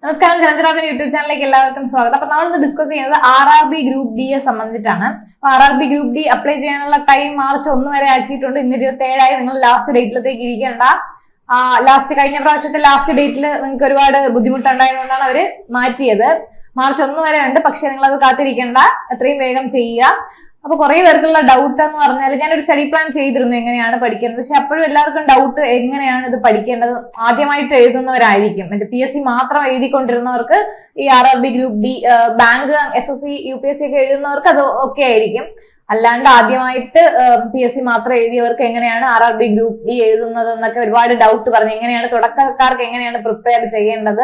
നമസ്കാരം, ചലഞ്ചറാബിന്റെ യൂട്യൂബ് ചാനലിലേക്ക് എല്ലാവർക്കും സ്വാഗതം. അപ്പൊ നമ്മൾ ഇന്ന് ഡിസ്കസ് ചെയ്യുന്നത് RRB ഗ്രൂപ്പ് ഡിയെ സംബന്ധിച്ചിട്ടാണ്. RRB ഗ്രൂപ്പ് ഡി അപ്ലൈ ചെയ്യാനുള്ള ടൈം മാർച്ച് 1 വരെ ആക്കിയിട്ടുണ്ട്. ഇന്ന് 27 നിങ്ങൾ ലാസ്റ്റ് ഡേറ്റിലേക്ക് ഇരിക്കേണ്ട. കഴിഞ്ഞ പ്രാവശ്യത്തെ ലാസ്റ്റ് ഡേറ്റിൽ നിങ്ങൾക്ക് ഒരുപാട് ബുദ്ധിമുട്ടുണ്ടായതുകൊണ്ടാണ് അവര് മാറ്റിയത്. മാർച്ച് 1 വരെ ഉണ്ട്, പക്ഷെ നിങ്ങൾ അത് കാത്തിരിക്കേണ്ട, എത്രയും വേഗം ചെയ്യുക. അപ്പൊ കുറെ പേർക്കുള്ള ഡൗട്ട് എന്ന് പറഞ്ഞാൽ, ഞാനൊരു സ്റ്റഡി പ്ലാൻ ചെയ്തിരുന്നു എങ്ങനെയാണ് പഠിക്കേണ്ടത്. പക്ഷെ അപ്പോഴും എല്ലാവർക്കും ഡൗട്ട് എങ്ങനെയാണ് ഇത് പഠിക്കേണ്ടത്. ആദ്യമായിട്ട് എഴുതുന്നവരായിരിക്കും, മറ്റേ PSC മാത്രം എഴുതിക്കൊണ്ടിരുന്നവർക്ക് ഈ RRB group D, bank, SSC, UPSC ഒക്കെ എഴുതുന്നവർക്ക് അത് ഒക്കെ ആയിരിക്കും. അല്ലാണ്ട് ആദ്യമായിട്ട് PSC മാത്രം എഴുതിയവർക്ക് എങ്ങനെയാണ് RRB ഗ്രൂപ്പ് ഡി എഴുതുന്നത് എന്നൊക്കെ ഒരുപാട് ഡൗട്ട് പറഞ്ഞു. എങ്ങനെയാണ് തുടക്കക്കാർക്ക് എങ്ങനെയാണ് പ്രിപ്പയർ ചെയ്യേണ്ടത്,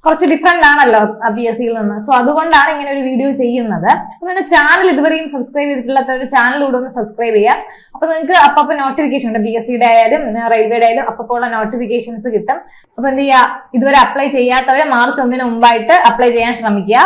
കുറച്ച് ഡിഫറെന്റ് ആണല്ലോ PSCയിൽ നിന്ന്. സോ അതുകൊണ്ടാണ് ഇങ്ങനെ ഒരു വീഡിയോ ചെയ്യുന്നത്. അപ്പൊ നിങ്ങളുടെ ചാനൽ ഇതുവരെയും സബ്സ്ക്രൈബ് ചെയ്തിട്ടില്ലാത്തവരുടെ ചാനൽ കൂടെ ഒന്ന് സബ്സ്ക്രൈബ് ചെയ്യുക. അപ്പൊ നിങ്ങൾക്ക് അപ്പൊ നോട്ടിഫിക്കേഷൻ ഉണ്ട്, PSCയുടെ ആയാലും റെയിൽവേയുടെ ആയാലും അപ്പോൾ നോട്ടിഫിക്കേഷൻസ് കിട്ടും. അപ്പൊ എന്ത് ചെയ്യുക, ഇതുവരെ അപ്ലൈ ചെയ്യാത്തവരെ മാർച്ച് 1 മുമ്പായിട്ട് അപ്ലൈ ചെയ്യാൻ ശ്രമിക്കുക.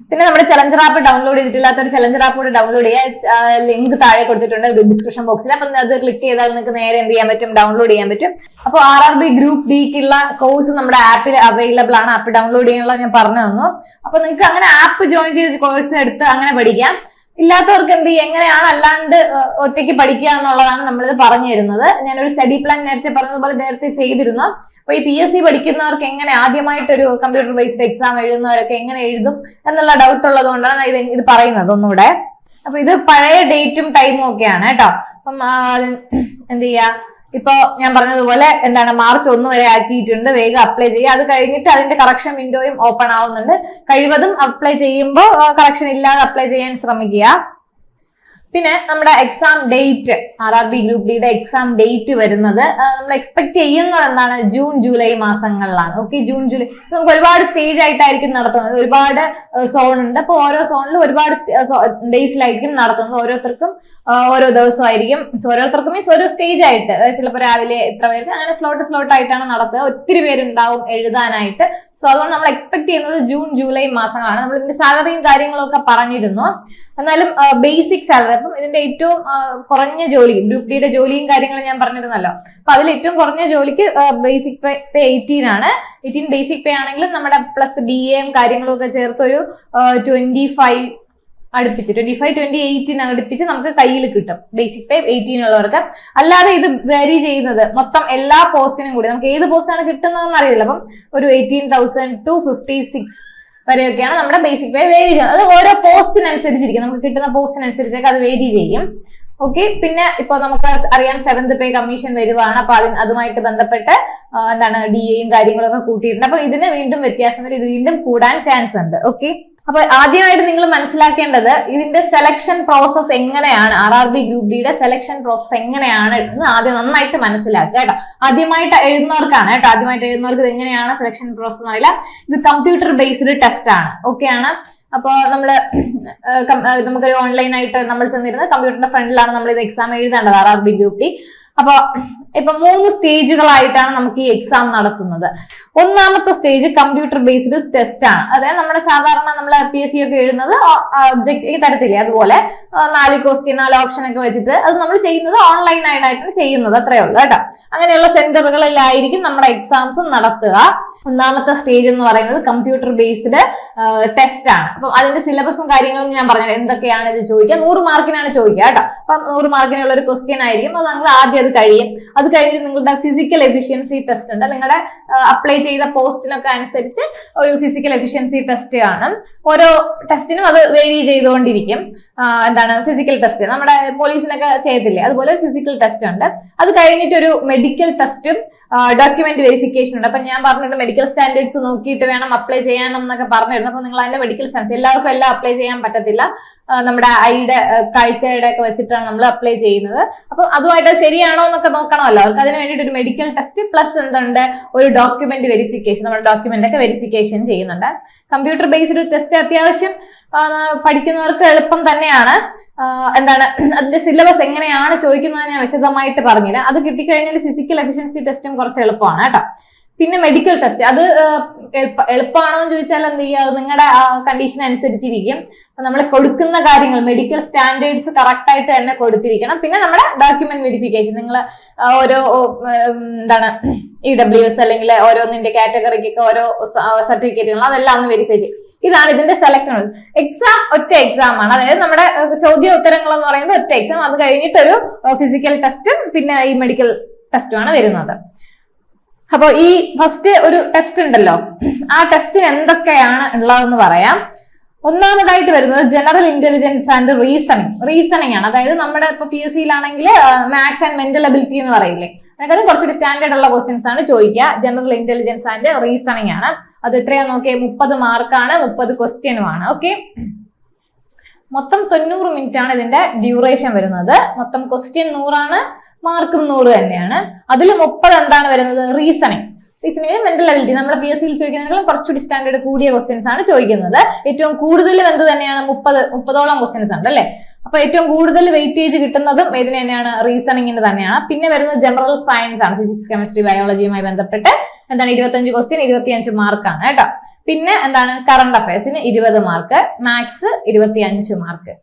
പിന്നെ നമ്മുടെ ചലഞ്ചർ ആപ്പ് ഡൗൺലോഡ് ചെയ്തിട്ടില്ലാത്ത ഒരു ചലഞ്ചർ ആപ്പ് കൂടെ ഡൗൺലോഡ് ചെയ്യുക. ലിങ്ക് താഴെ കൊടുത്തിട്ടുണ്ട് ഡിസ്ക്രിപ്ഷൻ ബോക്സിൽ. അപ്പൊ അത് ക്ലിക്ക് ചെയ്താൽ നിങ്ങൾക്ക് നേരെ എന്ത് ചെയ്യാൻ പറ്റും, ഡൗൺലോഡ് ചെയ്യാൻ പറ്റും. അപ്പോൾ RRB ഗ്രൂപ്പ് ഡിക്കുള്ള കോഴ്സ് നമ്മുടെ ആപ്പിൽ അവൈലബിൾ ആണ്. ആപ്പ് ഡൗൺലോഡ് ചെയ്യാനുള്ള ഞാൻ പറഞ്ഞു തന്നു. അപ്പൊ നിങ്ങൾക്ക് അങ്ങനെ ആപ്പ് ജോയിൻ ചെയ്ത് കോഴ്സ് എടുത്ത് അങ്ങനെ പഠിക്കാം. ഇല്ലാത്തവർക്ക് എന്ത് ചെയ്യും, എങ്ങനെയാണ് അല്ലാണ്ട് ഒറ്റയ്ക്ക് പഠിക്കുക എന്നുള്ളതാണ് നമ്മളിത് പറഞ്ഞു തരുന്നത്. ഞാനൊരു സ്റ്റഡി പ്ലാൻ നേരത്തെ പറഞ്ഞതുപോലെ നേരത്തെ ചെയ്തിരുന്നു. അപ്പൊ ഈ PSC പഠിക്കുന്നവർക്ക് എങ്ങനെ, ആദ്യമായിട്ടൊരു കമ്പ്യൂട്ടർ ബേസ്ഡ് എക്സാം എഴുതുന്നവരൊക്കെ എങ്ങനെ എഴുതും എന്നുള്ള ഡൗട്ട് ഉള്ളത് കൊണ്ടാണ് ഇത് പറയുന്നത് ഒന്നുകൂടെ. അപ്പൊ ഇത് പഴയ ഡേറ്റും ടൈമും ഒക്കെയാണ് കേട്ടോ. അപ്പം എന്ത് ചെയ്യാ, ഇപ്പൊ ഞാൻ പറഞ്ഞതുപോലെ എന്താണ്, മാർച്ച് 1 വരെ ആക്കിയിട്ടുണ്ട്. വേഗം അപ്ലൈ ചെയ്യുക. അത് കഴിഞ്ഞിട്ട് അതിന്റെ കറക്ഷൻ വിൻഡോയും ഓപ്പൺ ആവുന്നുണ്ട്. കഴിവതും അപ്ലൈ ചെയ്യുമ്പോൾ കറക്ഷൻ ഇല്ലാതെ അപ്ലൈ ചെയ്യാൻ ശ്രമിക്കുക. പിന്നെ നമ്മുടെ എക്സാം ഡേറ്റ്, RRB ഗ്രൂപ്പ് ഡിയുടെ എക്സാം ഡേറ്റ് വരുന്നത് നമ്മൾ എക്സ്പെക്ട് ചെയ്യുന്നത് എന്താണ്, ജൂൺ ജൂലൈ മാസങ്ങളിലാണ്. ഓക്കെ, ജൂൺ ജൂലൈ നമുക്ക് ഒരുപാട് സ്റ്റേജ് ആയിട്ടായിരിക്കും നടത്തുന്നത്. ഒരുപാട് സോൺ ഉണ്ട്. അപ്പൊ ഓരോ സോണിലും ഒരുപാട് ഡേയ്സിലായിരിക്കും നടത്തുന്നത്. ഓരോരുത്തർക്കും ഓരോ ദിവസമായിരിക്കും. ഓരോരുത്തർക്കും മീൻസ് ഓരോ സ്റ്റേജ് ആയിട്ട്, ചിലപ്പോൾ രാവിലെ എത്ര പേർക്ക്, അങ്ങനെ സ്ലോട്ട് ആയിട്ടാണ് നടത്തുക. ഒത്തിരി പേരുണ്ടാവും എഴുതാനായിട്ട്. സോ അതുകൊണ്ട് നമ്മൾ എക്സ്പെക്ട് ചെയ്യുന്നത് ജൂൺ ജൂലൈ മാസങ്ങളാണ്. നമ്മൾ ഇതിന്റെ സാലറിയും കാര്യങ്ങളും ഒക്കെ പറഞ്ഞിരുന്നു. എന്നാലും ബേസിക് സാലറി, അപ്പം ഇതിന്റെ ഏറ്റവും കുറഞ്ഞ ജോലി, ഗ്രൂപ്പ് ഡിയുടെ ജോലിയും കാര്യങ്ങളും ഞാൻ പറഞ്ഞിരുന്നല്ലോ. അപ്പൊ അതിൽ ഏറ്റവും കുറഞ്ഞ ജോലിക്ക് ബേസിക് പേ 18 ആണ്. 18 ബേസിക് പേ ആണെങ്കിലും നമ്മുടെ പ്ലസ് DAയും കാര്യങ്ങളും ഒക്കെ ചേർത്ത് ഒരു 25 അടുപ്പിച്ച് 25-28 അടുപ്പിച്ച് നമുക്ക് കയ്യിൽ കിട്ടും. ബേസിക് പേ 18 ഉള്ളവർക്ക്. അല്ലാതെ ഇത് വേരി ചെയ്യുന്നത് മൊത്തം എല്ലാ പോസ്റ്റിനും കൂടി നമുക്ക് ഏത് പോസ്റ്റാണ് കിട്ടുന്നതെന്ന് അറിയില്ല. അപ്പം ഒരു 18,000 to 56 വരെയൊക്കെയാണ് നമ്മുടെ ബേസിക് പേ വേരി ചെയ്യുന്നത്. അത് ഓരോ പോസ്റ്റിനനുസരിച്ചിരിക്കും, നമുക്ക് കിട്ടുന്ന പോസ്റ്റിനനുസരിച്ചൊക്കെ അത് വേരി ചെയ്യും. ഓക്കെ, പിന്നെ ഇപ്പൊ നമുക്ക് അറിയാം 7th പേ കമ്മീഷൻ വരുവാണ്. അപ്പൊ അതുമായിട്ട് ബന്ധപ്പെട്ട് എന്താണ് DAയും കാര്യങ്ങളൊക്കെ കൂട്ടിയിട്ടുണ്ട്. അപ്പൊ ഇതിന് വീണ്ടും വ്യത്യാസം വരും, ഇത് വീണ്ടും കൂടാൻ ചാൻസ് ഉണ്ട്. ഓക്കെ, അപ്പൊ ആദ്യമായിട്ട് നിങ്ങൾ മനസ്സിലാക്കേണ്ടത് ഇതിന്റെ സെലക്ഷൻ പ്രോസസ് എങ്ങനെയാണ്, RRB ഗ്രൂപ്പ് ഡിയുടെ സെലക്ഷൻ പ്രോസസ് എങ്ങനെയാണ് എന്ന് ആദ്യം നന്നായിട്ട് മനസ്സിലാക്കുക കേട്ടോ. ആദ്യമായിട്ട് എഴുതുന്നവർക്കാണ് കേട്ടോ, ആദ്യമായിട്ട് എഴുതുന്നവർക്ക് ഇത് എങ്ങനെയാണ് സെലക്ഷൻ പ്രോസസ് എന്നറിയില്ല. ഇത് കമ്പ്യൂട്ടർ ബേസ്ഡ് ടെസ്റ്റ് ആണ്. ഓക്കെ ആണ്. അപ്പൊ നമുക്കൊരു ഓൺലൈനായിട്ട് നമ്മൾ ചെന്നിരുന്നത് കമ്പ്യൂട്ടറിന്റെ ഫ്രണ്ടിലാണ് നമ്മൾ ഇത് എക്സാം എഴുതേണ്ടത്, RRB ഗ്രൂപ്പ് ഡി. അപ്പൊ ഇപ്പൊ 3 സ്റ്റേജുകളായിട്ടാണ് നമുക്ക് ഈ എക്സാം നടത്തുന്നത്. ഒന്നാമത്തെ സ്റ്റേജ് കമ്പ്യൂട്ടർ ബേസ്ഡ് ടെസ്റ്റ് ആണ്. അതായത് നമ്മുടെ സാധാരണ നമ്മൾ PSC ഒക്കെ എഴുതുന്നത് ഒബ്ജക്റ്റ് തരത്തില്ലേ, അതുപോലെ 4 ക്വസ്റ്റ്യൻ 4 ഓപ്ഷൻ ഒക്കെ വെച്ചിട്ട് അത് നമ്മൾ ചെയ്യുന്നത് ഓൺലൈൻ ആയിട്ടാണ് ചെയ്യുന്നത്. അത്രേ ഉള്ളൂ കേട്ടോ. അങ്ങനെയുള്ള സെന്ററുകളിലായിരിക്കും നമ്മുടെ എക്സാംസ് നടത്തുക. ഒന്നാമത്തെ സ്റ്റേജ് എന്ന് പറയുന്നത് കമ്പ്യൂട്ടർ ബേസ്ഡ് ടെസ്റ്റ് ആണ്. അപ്പൊ അതിന്റെ സിലബസും കാര്യങ്ങളും ഞാൻ പറഞ്ഞു എന്തൊക്കെയാണ് ഇത് ചോദിക്കുക. 100 മാർക്കിനാണ് ചോദിക്കുക കേട്ടോ. അപ്പം 100 മാർക്കിനുള്ള ഒരു ക്വസ്റ്റ്യൻ ആയിരിക്കും. അത് നിങ്ങൾ ആദ്യം അത് കഴിയും. അത് കഴിഞ്ഞിട്ട് നിങ്ങളുടെ ഫിസിക്കൽ എഫിഷ്യൻസി ടെസ്റ്റ് ഉണ്ട്. നിങ്ങളുടെ അപ്ലൈ ചെയ്ത പോസ്റ്റിനൊക്കെ അനുസരിച്ച് ഒരു ഫിസിക്കൽ എഫിഷ്യൻസി ടെസ്റ്റ് കാണും. ഓരോ ടെസ്റ്റിനും അത് വേരി ചെയ്തുകൊണ്ടിരിക്കും. എന്താണ് ഫിസിക്കൽ ടെസ്റ്റ്, നമ്മുടെ പോലീസിനൊക്കെ ചെയ്യത്തില്ലേ, അതുപോലെ ഫിസിക്കൽ ടെസ്റ്റ് ഉണ്ട്. അത് കഴിഞ്ഞിട്ട് ഒരു മെഡിക്കൽ ടെസ്റ്റും ഡോക്യുമെന്റ് വെരിഫിക്കേഷൻ ഉണ്ട്. അപ്പൊ ഞാൻ പറഞ്ഞിട്ട് മെഡിക്കൽ സ്റ്റാൻഡേർഡ്സ് നോക്കിയിട്ട് വേണം അപ്ലൈ ചെയ്യാനും എന്നൊക്കെ പറഞ്ഞിരുന്നു. അപ്പൊ നിങ്ങൾ അതിന്റെ മെഡിക്കൽ സ്റ്റാൻഡേർഡ്സ്, എല്ലാവർക്കും എല്ലാം അപ്ലൈ ചെയ്യാൻ പറ്റത്തില്ല. നമ്മുടെ ഐയുടെ കാഴ്ചയുടെ ഒക്കെ വെച്ചിട്ടാണ് നമ്മൾ അപ്ലൈ ചെയ്യുന്നത്. അപ്പൊ അതുമായിട്ട് ശരിയാണോ എന്നൊക്കെ നോക്കണമല്ലോ. അവർക്ക് അതിന് വേണ്ടിയിട്ട് ഒരു മെഡിക്കൽ ടെസ്റ്റ് പ്ലസ് എന്തുണ്ട്, ഒരു ഡോക്യുമെന്റ് വെരിഫിക്കേഷൻ, നമ്മുടെ ഡോക്യുമെന്റ് ഒക്കെ വെരിഫിക്കേഷൻ ചെയ്യുന്നുണ്ട്. കമ്പ്യൂട്ടർ ബേസ്ഡ് ടെസ്റ്റ് അത്യാവശ്യം പഠിക്കുന്നവർക്ക് എളുപ്പം തന്നെയാണ്. എന്താണ് അതിന്റെ സിലബസ് എങ്ങനെയാണ് ചോദിക്കുന്നത് ഞാൻ വിശദമായിട്ട് പറഞ്ഞുതരാം. അത് കിട്ടിക്കഴിഞ്ഞാൽ ഫിസിക്കൽ എഫിഷ്യൻസി ടെസ്റ്റും കുറച്ച് എളുപ്പമാണ് കേട്ടോ. പിന്നെ മെഡിക്കൽ ടെസ്റ്റ്, അത് എളുപ്പമാണോ എന്ന് ചോദിച്ചാൽ എന്ത് ചെയ്യുക, അത് നിങ്ങളുടെ കണ്ടീഷൻ അനുസരിച്ചിരിക്കും. നമ്മൾ കൊടുക്കുന്ന കാര്യങ്ങൾ മെഡിക്കൽ സ്റ്റാൻഡേർഡ്സ് കറക്റ്റ് ആയിട്ട് തന്നെ കൊടുത്തിരിക്കണം. പിന്നെ നമ്മുടെ ഡോക്യുമെന്റ് വെരിഫിക്കേഷൻ, നിങ്ങൾ ഓരോ എന്താണ് EWS അല്ലെങ്കിൽ ഓരോന്നിന്റെ കാറ്റഗറിക്കൊക്കെ ഓരോ സർട്ടിഫിക്കറ്റുകൾ അതെല്ലാം ഒന്ന് വെരിഫൈ ചെയ്യും. ഇതാണ് ഇതിന്റെ സെലക്ട്. എക്സാം ഒറ്റ എക്സാം ആണ്, അതായത് നമ്മുടെ ചോദ്യ ഉത്തരങ്ങൾ എന്ന് പറയുന്നത് ഒറ്റ എക്സാം. അത് കഴിഞ്ഞിട്ടൊരു ഫിസിക്കൽ ടെസ്റ്റും പിന്നെ ഈ മെഡിക്കൽ ടെസ്റ്റും ആണ് വരുന്നത്. അപ്പൊ ഈ ഫസ്റ്റ് ഒരു ടെസ്റ്റ് ഉണ്ടല്ലോ, ആ ടെസ്റ്റിന് എന്തൊക്കെയാണ് ഉള്ളതെന്ന് പറയാം. ഒന്നാമതായിട്ട് വരുന്നത് ജനറൽ ഇന്റലിജൻസ് ആൻഡ് റീസണിങ് ആണ്. അതായത് നമ്മുടെ ഇപ്പൊ PSCയിലാണെങ്കിൽ മാത്സ് ആൻഡ് മെന്റൽ എബിലിറ്റി എന്ന് പറയില്ലേ, അതിനേക്കാളും കുറച്ചുകൂടി സ്റ്റാൻഡേർഡ് ഉള്ള ക്വസ്റ്റ്യൻസ് ആണ് ചോദിക്കുക. ജനറൽ ഇന്റലിജൻസ് ആൻഡ് റീസണിങ് ആണ്. അത് എത്രയാ നോക്കിയേ, 30 മാർക്കാണ്, 30 ക്വസ്റ്റ്യനുമാണ്. ഓക്കെ, മൊത്തം 90 മിനിറ്റ് ആണ് ഇതിന്റെ ഡ്യൂറേഷൻ വരുന്നത്. മൊത്തം ക്വസ്റ്റ്യൻ 100 ആണ്, മാർക്കും 100 തന്നെയാണ്. അതിൽ 30 എന്താണ് വരുന്നത്, റീസണിങ് മെന്റൽ എബിലിറ്റി. നമ്മുടെ PSCയിൽ ചോദിക്കുന്നതിനേക്കാളും കുറച്ചുകൂടി സ്റ്റാൻഡേർഡ് കൂടിയ ക്വസ്റ്റ്യൻസ് ആണ് ചോദിക്കുന്നത്. ഏറ്റവും കൂടുതലും എന്ത് തന്നെയാണ്, 30ഓളം ക്വസ്റ്റ്യൻസ് ഉണ്ട് അല്ലെ. അപ്പൊ ഏറ്റവും കൂടുതൽ വെയിറ്റേജ് കിട്ടുന്നതും ഇതിന് തന്നെയാണ്, റീസണിങ്ങിന് തന്നെയാണ്. പിന്നെ വരുന്നത് ജനറൽ സയൻസ് ആണ്, ഫിസിക്സ് കെമിസ്ട്രി ബയോളജിയുമായി ബന്ധപ്പെട്ട് എന്താണ് 25 ക്വസ്റ്റ്യൻ 25 മാർക്കാണ് കേട്ടോ. പിന്നെ എന്താണ് കറണ്ട് അഫയേഴ്സിന് 20 മാർക്ക്, മാത്സ് 25 മാർക്ക്.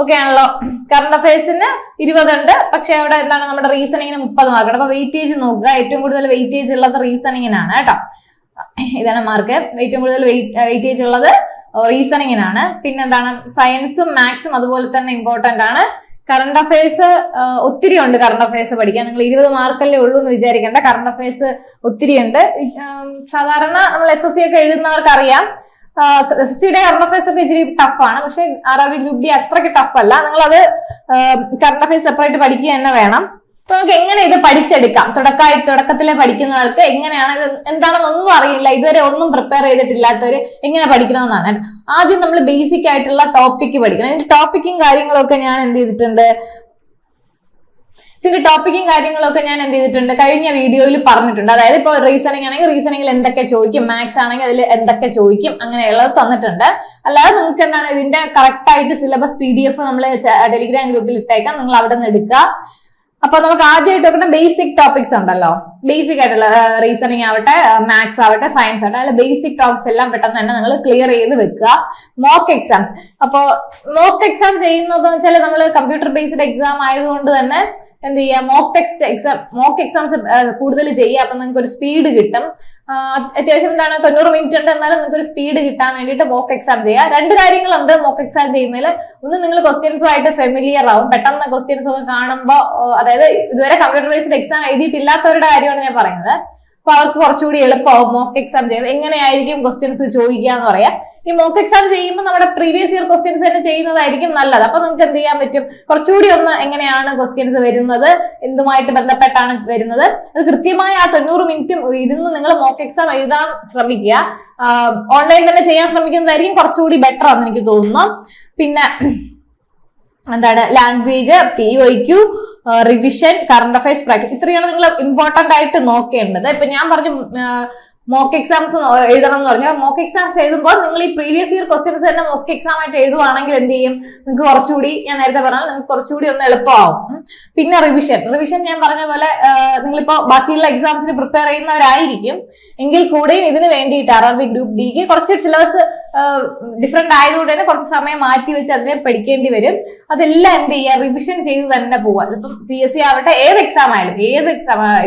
ഓക്കെ ആണല്ലോ. കറണ്ട് അഫയേഴ്സിന് 20 ഉണ്ട്, പക്ഷെ അവിടെ എന്താണ് നമ്മുടെ റീസണിങ്ങിന് 30 മാർക്ക്. അപ്പൊ വെയിറ്റേജ് നോക്കുക, ഏറ്റവും കൂടുതൽ വെയിറ്റേജ് ഉള്ളത് റീസണിങ്ങിനാണ് കേട്ടോ. ഇതാണ് മാർക്ക്. ഏറ്റവും കൂടുതൽ വെയിറ്റേജ് ഉള്ളത് റീസണിങ്ങിനാണ്. പിന്നെ എന്താണ് സയൻസും മാത്സും അതുപോലെ തന്നെ ഇമ്പോർട്ടന്റ് ആണ്. കറണ്ട് അഫയേഴ്സ് ഒത്തിരി ഉണ്ട്. കറണ്ട് അഫയേഴ്സ് പഠിക്കാൻ നിങ്ങൾ 20 മാർക്കല്ലേ ഉള്ളൂ എന്ന് വിചാരിക്കേണ്ട. കറണ്ട് അഫയേഴ്സ് ഒത്തിരി ഉണ്ട്. സാധാരണ നമ്മൾ SSC ഒക്കെ എഴുതുന്നവർക്ക് അറിയാം, SSCയുടെ കറണ്ട് അഫയേഴ്സ് ഒക്കെ ഇച്ചിരി ടഫാണ്. പക്ഷെ RRB ഗ്രൂപ്പ് ഡി അത്രയ്ക്ക് ടഫ് അല്ല. നിങ്ങളത് കറണ്ട് അഫയേഴ്സ് സെപ്പറേറ്റ് പഠിക്കുക തന്നെ വേണം. അപ്പൊ നമുക്ക് എങ്ങനെ ഇത് പഠിച്ചെടുക്കാം, തുടക്കത്തിലെ പഠിക്കുന്നവർക്ക് എങ്ങനെയാണ് ഇത് എന്താണെന്നൊന്നും അറിയില്ല, ഇതുവരെ ഒന്നും പ്രിപ്പയർ ചെയ്തിട്ടില്ലാത്തവര് എങ്ങനെ പഠിക്കണമെന്നാണ്. ആദ്യം നമ്മൾ ബേസിക് ആയിട്ടുള്ള ടോപ്പിക്ക് പഠിക്കണം. ഇതിന്റെ ടോപ്പിക്കും കാര്യങ്ങളൊക്കെ ഞാൻ എന്ത് ചെയ്തിട്ടുണ്ട്, കഴിഞ്ഞ വീഡിയോയിൽ പറഞ്ഞിട്ടുണ്ട്. അതായത് ഇപ്പൊ റീസണിങ് ആണെങ്കിൽ റീസണിങ്ങിൽ എന്തൊക്കെ ചോദിക്കും, മാത്സ് ആണെങ്കിൽ അതിൽ എന്തൊക്കെ ചോദിക്കും, അങ്ങനെയുള്ളത് തന്നിട്ടുണ്ട്. അല്ലാതെ നിങ്ങൾക്ക് എന്താണ് ഇതിന്റെ കറക്റ്റ് ആയിട്ട് സിലബസ് PDF നമ്മൾ ടെലിഗ്രാം ഗ്രൂപ്പിൽ ഇട്ടേക്കാം, നിങ്ങൾ അവിടെ നിന്ന് എടുക്കുക. അപ്പൊ നമുക്ക് ആദ്യമായിട്ട് നോക്കുന്ന ബേസിക് ടോപ്പിക്സ് ഉണ്ടല്ലോ, ബേസിക് ആയിട്ടുള്ള റീസണിങ് ആവട്ടെ, മാത്സ് ആവട്ടെ, സയൻസ് ആവട്ടെ, അതിൽ ബേസിക് ടോപ്പിക്സ് എല്ലാം പെട്ടെന്ന് തന്നെ നിങ്ങൾ ക്ലിയർ ചെയ്ത് വെക്കുക. മോക്ക് എക്സാംസ്, അപ്പൊ മോക്ക് എക്സാം ചെയ്യുന്നത് വെച്ചാൽ നമ്മൾ കമ്പ്യൂട്ടർ ബേസ്ഡ് എക്സാം ആയതുകൊണ്ട് തന്നെ എന്ത് ചെയ്യുക, മോക്ക് എക്സാംസ് കൂടുതൽ ചെയ്യുക. അപ്പൊ നിങ്ങൾക്ക് ഒരു സ്പീഡ് കിട്ടും. അത്യാവശ്യം എന്താണ് 90 മിനിറ്റ് ഉണ്ട്, എന്നാലും നിങ്ങൾക്ക് ഒരു സ്പീഡ് കിട്ടാൻ വേണ്ടിയിട്ട് മോക്ക് എക്സാം ചെയ്യുക. 2 കാര്യങ്ങളുണ്ട് മോക്ക് എക്സാം ചെയ്യുന്നതിൽ. ഒന്ന്, നിങ്ങൾ ക്വസ്റ്റ്യൻസുമായിട്ട് ഫെമിലിയർ ആവും. പെട്ടെന്ന് ക്വസ്റ്റ്യൻസ് ഒക്കെ കാണുമ്പോൾ, അതായത് ഇതുവരെ കമ്പ്യൂട്ടർ ബേസ്ഡ് എക്സാം എഴുതിയിട്ടില്ലാത്തവരുടെ കാര്യമാണ് ഞാൻ പറയുന്നത്. അപ്പൊ അവർക്ക് കുറച്ചുകൂടി എളുപ്പമാവും മോക്ക് എക്സാം ചെയ്ത് എങ്ങനെയായിരിക്കും ക്വസ്റ്റ്യൻസ് ചോദിക്കുക എന്ന് പറയാം. ഈ മോക്ക് എക്സാം ചെയ്യുമ്പോൾ നമ്മുടെ പ്രീവിയസ് ഇയർ ക്വസ്റ്റ്യൻസ് തന്നെ ചെയ്യുന്നതായിരിക്കും നല്ലത്. അപ്പൊ നിങ്ങൾക്ക് എന്ത് ചെയ്യാൻ പറ്റും, കുറച്ചുകൂടി ഒന്ന് എങ്ങനെയാണ് ക്വസ്റ്റ്യൻസ് വരുന്നത്, എന്തുമായിട്ട് ബന്ധപ്പെട്ടാണ് വരുന്നത്, അത് കൃത്യമായ ആ 90 മിനിറ്റ് ഇരുന്ന് നിങ്ങൾ മോക്ക് എക്സാം എഴുതാൻ ശ്രമിക്കുക. ഓൺലൈൻ തന്നെ ചെയ്യാൻ ശ്രമിക്കുന്നതായിരിക്കും കുറച്ചുകൂടി ബെറ്റർ ആണെന്ന് എനിക്ക് തോന്നുന്നു. പിന്നെ എന്താണ് language, PYQ, revision, current affairs practice, ഇത്രയാണ് നിങ്ങൾ ഇമ്പോർട്ടന്റ് ആയിട്ട് നോക്കേണ്ടത്. ഇപ്പൊ ഞാൻ പറഞ്ഞു മോക്ക് എക്സാംസ് എഴുതണം എന്ന് പറഞ്ഞാൽ, മോക്ക് എക്സാംസ് എഴുതുമ്പോൾ നിങ്ങൾ ഈ പ്രീവിയസ് ഇയർ ക്വസ്റ്റ്യൻസ് തന്നെ മോക്ക് എക്സാം ആയിട്ട് എഴുതുവാണെങ്കിൽ എന്ത് ചെയ്യും, നിങ്ങൾക്ക് കുറച്ചുകൂടി, ഞാൻ നേരത്തെ പറഞ്ഞാൽ നിങ്ങൾക്ക് കുറച്ചുകൂടി ഒന്ന് എളുപ്പമാവും. പിന്നെ റിവിഷൻ ഞാൻ പറഞ്ഞ പോലെ നിങ്ങളിപ്പോ ബാക്കിയുള്ള എക്സാംസിന് പ്രിപ്പയർ ചെയ്യുന്നവരായിരിക്കും എങ്കിൽ കൂടെയും ഇതിന് വേണ്ടിയിട്ട് RRB ഗ്രൂപ്പ് ഡിക്ക് കുറച്ച് സിലബസ് ഡിഫറെന്റ് ആയതുകൊണ്ട് തന്നെ കുറച്ച് സമയം മാറ്റി വെച്ച് അതിനെ പഠിക്കേണ്ടി വരും. അതെല്ലാം എന്ത് ചെയ്യുക, റിവിഷൻ ചെയ്ത് തന്നെ പോവുക. ഇപ്പം PSC ആവട്ടെ, ഏത് എക്സാം ആയാലും,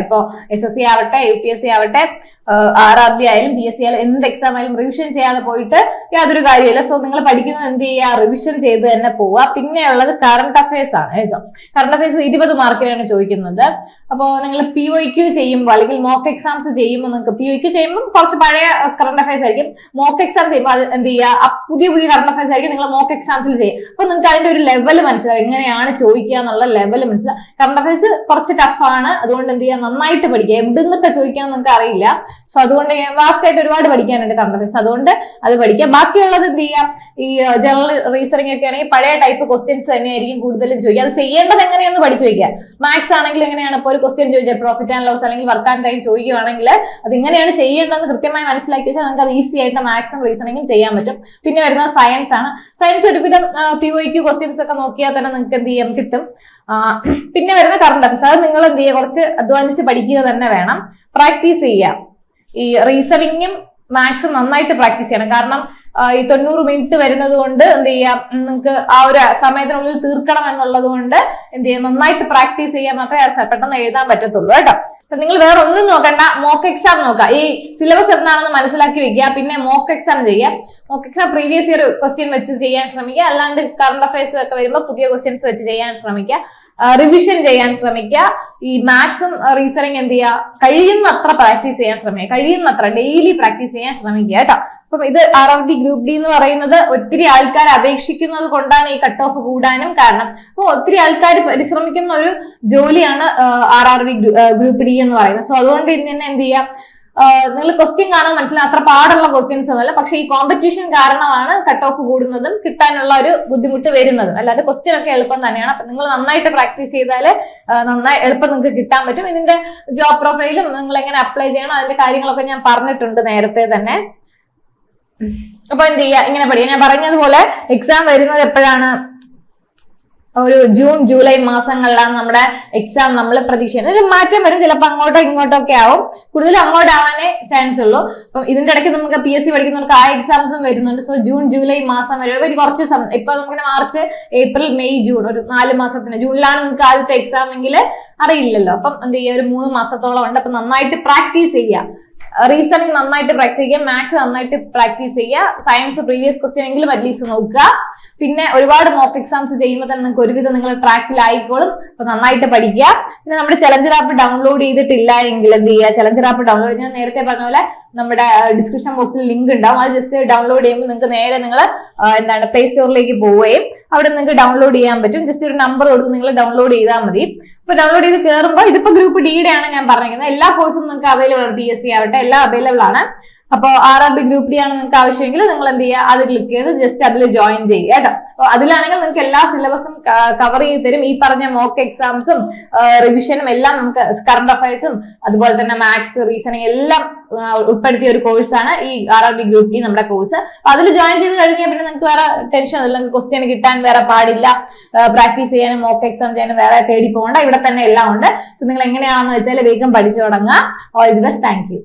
ഇപ്പൊ SSC ആവട്ടെ, UPSC ആവട്ടെ, RRB ആയാലും PSC ആയാലും എന്ത് എക്സാം ആയാലും റിവിഷൻ ചെയ്യാതെ പോയിട്ട് യാതൊരു കാര്യമില്ല. സോ നിങ്ങൾ പഠിക്കുന്നത് എന്ത് ചെയ്യുക, റിവിഷൻ ചെയ്ത് തന്നെ പോവുക. പിന്നെ ഉള്ളത് കറണ്ട് അഫയേഴ്സ് ആണ്. കറണ്ട് അഫയേഴ്സ് 20 മാർക്കിനാണ് ചോദിക്കുന്നത്. അപ്പോൾ നിങ്ങൾ PYQ ചെയ്യുമ്പോൾ അല്ലെങ്കിൽ മോക്ക് എക്സാംസ് ചെയ്യുമ്പോൾ, നിങ്ങൾക്ക് PYQ ചെയ്യുമ്പോൾ കുറച്ച് പഴയ കറണ്ട് അഫയേഴ്സ് ആയിരിക്കും. മോക്ക് എക്സാം ചെയ്യുമ്പോൾ അത് എന്ത് ചെയ്യുക, പുതിയ കറണ്ട് അഫയേഴ്സ് ആയിരിക്കും നിങ്ങൾ മോക്ക് എക്സാംസിൽ ചെയ്യുക. അപ്പൊ നിങ്ങൾക്ക് അതിന്റെ ഒരു ലെവൽ മനസ്സിലാവും, എങ്ങനെയാണ് ചോദിക്കുക എന്നുള്ള ലെവൽ മനസ്സിലാവും. കറണ്ട് അഫയേഴ്സ് കുറച്ച് ടഫാണ്, അതുകൊണ്ട് എന്ത് ചെയ്യുക, നന്നായിട്ട് പഠിക്കുക. എവിടെ നിന്നൊക്കെ ചോദിക്കാൻ നിങ്ങൾക്ക് അറിയില്ല. സോ അതുകൊണ്ട് വാസ്റ്റ് ആയിട്ട് ഒരുപാട് പഠിക്കാനുണ്ട് കറണ്ട് അഫയേഴ്സ്, അതുകൊണ്ട് അത് പഠിക്കുക. ബാക്കിയുള്ളത് എന്ത് ചെയ്യാം, ഈ ജനറൽ റീസണിംഗ് ഒക്കെ ആണെങ്കിൽ പഴയ ടൈപ്പ് ക്വസ്റ്റ്യൻസ് തന്നെയായിരിക്കും കൂടുതലും ചോദിക്കുക. അത് ചെയ്യേണ്ടത് എങ്ങനെയെന്ന് പഠിച്ചു വയ്ക്കുക. മാത്സ് ആണെങ്കിൽ എങ്ങനെയാണ്, ഇപ്പോൾ ഒരു ക്വസ്റ്റ്യൻ ചോദിച്ചാൽ പ്രോഫിറ്റ് ആൻഡ് ലോസ് അല്ലെങ്കിൽ വർക്ക് ആൻഡ് ടൈം ചോദിക്കുകയാണെങ്കിൽ അത് എങ്ങനെയാണ് ചെയ്യേണ്ടതെന്ന് കൃത്യമായി മനസ്സിലാക്കി വെച്ചാൽ നിങ്ങൾക്ക് അത് ഈസി ആയിട്ട് മാത്സും റീസണിങ്ങും ചെയ്യാൻ പറ്റും. പിന്നെ വരുന്നത് സയൻസ് ആണ്. സയൻസ് ഒരുവിധം PYQ ക്വസ്റ്റ്യൻസ് ഒക്കെ നോക്കിയാൽ തന്നെ നിങ്ങൾക്ക് എന്ത് ചെയ്യാൻ കിട്ടും. പിന്നെ വരുന്ന കറണ്ട് അഫയേഴ്സ്, അത് നിങ്ങൾ എന്ത് ചെയ്യുക, കുറച്ച് അധ്വാനിച്ച് പഠിക്കുക തന്നെ വേണം, പ്രാക്ടീസ് ചെയ്യുക. ഈ റീസണിങ്ങും മാത്സും നന്നായിട്ട് പ്രാക്ടീസ് ചെയ്യണം. കാരണം ഈ 90 മിനിറ്റ് വരുന്നത് കൊണ്ട് എന്ത് ചെയ്യാം, നിങ്ങൾക്ക് ആ ഒരു സമയത്തിനുള്ളിൽ തീർക്കണം എന്നുള്ളത് കൊണ്ട് എന്ത് ചെയ്യാം, നന്നായിട്ട് പ്രാക്ടീസ് ചെയ്യാൻ മാത്രമേ പെട്ടെന്ന് എഴുതാൻ പറ്റത്തുള്ളൂ കേട്ടോ. അപ്പൊ നിങ്ങൾ വേറെ ഒന്നും നോക്കണ്ട, മോക്ക് എക്സാം നോക്കുക. ഈ സിലബസ് എന്താണെന്ന് മനസ്സിലാക്കി വെക്കുക, പിന്നെ മോക്ക് എക്സാം ചെയ്യുക. Mock exam previous year question വെച്ച് ചെയ്യാൻ ശ്രമിക്കുക, അല്ലാണ്ട് കറണ്ട് അഫയേഴ്സ് ഒക്കെ വരുമ്പോൾ പുതിയ ക്വസ്റ്റ്യൻസ് വെച്ച് ചെയ്യാൻ ശ്രമിക്കുക. റിവിഷൻ ചെയ്യാൻ ശ്രമിക്കുക. ഈ മാത്സും റീസണിങ് എന്ത് ചെയ്യുക, കഴിയുന്നത്ര പ്രാക്ടീസ് ചെയ്യാൻ ശ്രമിക്കുക, കഴിയുന്നത്ര ഡെയിലി പ്രാക്ടീസ് ചെയ്യാൻ ശ്രമിക്കുക കേട്ടോ. അപ്പം ഇത് RRB ഗ്രൂപ്പ് ഡി എന്ന് പറയുന്നത് ഒത്തിരി ആൾക്കാർ അപേക്ഷിക്കുന്നത് കൊണ്ടാണ് ഈ കട്ട് ഓഫ് കൂടാനും കാരണം. അപ്പൊ ഒത്തിരി ആൾക്കാർ പരിശ്രമിക്കുന്ന ഒരു ജോലിയാണ് RRB ഗ്രൂപ്പ് ഡി എന്ന് പറയുന്നത്. സോ അതുകൊണ്ട് ഇന്ന് തന്നെ എന്ത് ചെയ്യാം, നിങ്ങൾ ക്വസ്റ്റ്യൻ കാണാൻ മനസ്സിലാവും, അത്ര പാടുള്ള ക്വസ്റ്റ്യൻസ് ഒന്നുമല്ല. പക്ഷെ ഈ കോമ്പറ്റീഷൻ കാരണമാണ് കട്ട് ഓഫ് കൂടുന്നതും കിട്ടാനുള്ള ഒരു ബുദ്ധിമുട്ട് വരുന്നതും. അല്ലാതെ ക്വസ്റ്റ്യൻ ഒക്കെ എളുപ്പം തന്നെയാണ്. അപ്പൊ നിങ്ങൾ നന്നായിട്ട് പ്രാക്ടീസ് ചെയ്താൽ നന്നായി എളുപ്പം നിങ്ങൾക്ക് കിട്ടാൻ പറ്റും. ഇതിന്റെ ജോബ് പ്രൊഫൈലും നിങ്ങൾ എങ്ങനെ അപ്ലൈ ചെയ്യണം അതിന്റെ കാര്യങ്ങളൊക്കെ ഞാൻ പറഞ്ഞിട്ടുണ്ട് നേരത്തെ തന്നെ. അപ്പൊ എന്ത് ചെയ്യുക, ഇങ്ങനെ പഠിക്കുക. ഞാൻ പറഞ്ഞതുപോലെ എക്സാം വരുന്നത് എപ്പോഴാണ്, ഒരു ജൂൺ ജൂലൈ മാസങ്ങളിലാണ് നമ്മുടെ എക്സാം നമ്മൾ പ്രതീക്ഷിക്കുന്നത്. ഇതിൽ മാറ്റം വരും, ചിലപ്പോൾ അങ്ങോട്ടോ ഇങ്ങോട്ടോ ഒക്കെ ആവും, കൂടുതലും അങ്ങോട്ടാവാനേ ചാൻസ് ഉള്ളൂ. അപ്പം ഇതിന്റെ ഇടയ്ക്ക് നമുക്ക് PSC പഠിക്കുന്നവർക്ക് ആ എക്സാംസും വരുന്നുണ്ട്. സോ ജൂൺ ജൂലൈ മാസം വരെ ഒരു കുറച്ച് സമയം, ഇപ്പൊ നമുക്ക് മാർച്ച് ഏപ്രിൽ മെയ് ജൂൺ, ഒരു 4 മാസത്തിന്, ജൂണിലാണ് നിങ്ങൾക്ക് ആദ്യത്തെ എക്സാം എങ്കിൽ അറിയില്ലല്ലോ. അപ്പം എന്ത് ചെയ്യുക, ഒരു 3 മാസത്തോളം ഉണ്ട്. അപ്പൊ നന്നായിട്ട് പ്രാക്ടീസ് ചെയ്യുക, റീസണിങ് നന്നായിട്ട് പ്രാക്ടീസ് ചെയ്യുക, മാത്സ് നന്നായിട്ട് പ്രാക്ടീസ് ചെയ്യുക, സയൻസ് പ്രീവിയസ് ക്വസ്റ്റ്യൻ എങ്കിലും അറ്റ്ലീസ്റ്റ് നോക്കുക. പിന്നെ ഒരുപാട് മോക്ക് എക്സാംസ് ചെയ്യുമ്പോൾ തന്നെ നിങ്ങൾക്ക് ഒരുവിധം നിങ്ങൾ ട്രാക്കിലായിക്കോളും. അപ്പൊ നന്നായിട്ട് പഠിക്കുക. പിന്നെ നമ്മുടെ ചലഞ്ചർ ആപ്പ് ഡൗൺലോഡ് ചെയ്തിട്ടില്ല എങ്കിൽ എന്ത് ചെയ്യുക, ചലഞ്ചർ ആപ്പ് ഡൗൺലോഡ്, ഞാൻ നേരത്തെ പറഞ്ഞ പോലെ നമ്മുടെ ഡിസ്ക്രിപ്ഷൻ ബോക്സിൽ ലിങ്ക് ഉണ്ടാവും. അത് ജസ്റ്റ് ഡൗൺലോഡ് ചെയ്യുമ്പോൾ നിങ്ങൾക്ക് നേരെ നിങ്ങൾ എന്താണ് പ്ലേ സ്റ്റോറിലേക്ക് പോവുകയും അവിടെ നിങ്ങൾക്ക് ഡൗൺലോഡ് ചെയ്യാൻ പറ്റും. ജസ്റ്റ് ഒരു നമ്പർ കൊടുത്ത് നിങ്ങൾ ഡൗൺലോഡ് ചെയ്താൽ മതി. ഇപ്പൊ ഡൗൺലോഡ് ചെയ്ത് കയറുമ്പോൾ ഇതിപ്പോ ഗ്രൂപ്പ് ഡിയുടെ ആണ് ഞാൻ പറഞ്ഞിരിക്കുന്നത്. എല്ലാ കോഴ്സും നിങ്ങൾക്ക് അവൈലബിൾ ആണ്, PSC ആവട്ടെ എല്ലാം അവൈലബിൾ ആണ്. അപ്പോൾ RRB ഗ്രൂപ്പ് ഡി ആണ് നിങ്ങൾക്ക് ആവശ്യമെങ്കിൽ നിങ്ങൾ എന്ത് ചെയ്യുക, അത് ക്ലിക്ക് ചെയ്ത് ജസ്റ്റ് അതിൽ ജോയിൻ ചെയ്യുക കേട്ടോ. അപ്പൊ അതിലാണെങ്കിൽ നിങ്ങൾക്ക് എല്ലാ സിലബസും കവർ ചെയ്ത് തരും. ഈ പറഞ്ഞ മോക്ക് എക്സാംസും റിവിഷനും എല്ലാം നമുക്ക്, കറണ്ട് അഫയേഴ്സും അതുപോലെ തന്നെ മാത്സ് റീസണിങ് എല്ലാം ഉൾപ്പെടുത്തിയ ഒരു കോഴ്സാണ് ഈ RRB ഗ്രൂപ്പ് ഡി നമ്മുടെ കോഴ്സ്. അപ്പൊ അതിൽ ജോയിൻ ചെയ്ത് കഴിഞ്ഞാൽ പിന്നെ നിങ്ങൾക്ക് വേറെ ടെൻഷൻ ഇല്ല, നിങ്ങൾക്ക് ക്വസ്റ്റ്യൻ കിട്ടാൻ വേറെ പാടില്ല, പ്രാക്ടീസ് ചെയ്യാനും മോക്ക് എക്സാം ചെയ്യാനും വേറെ തേടി പോകണ്ട, ഇവിടെ തന്നെ എല്ലാം ഉണ്ട്. സോ നിങ്ങൾ എങ്ങനെയാണെന്ന് വെച്ചാൽ വേഗം പഠിച്ചു തുടങ്ങുക. All the best, thank you.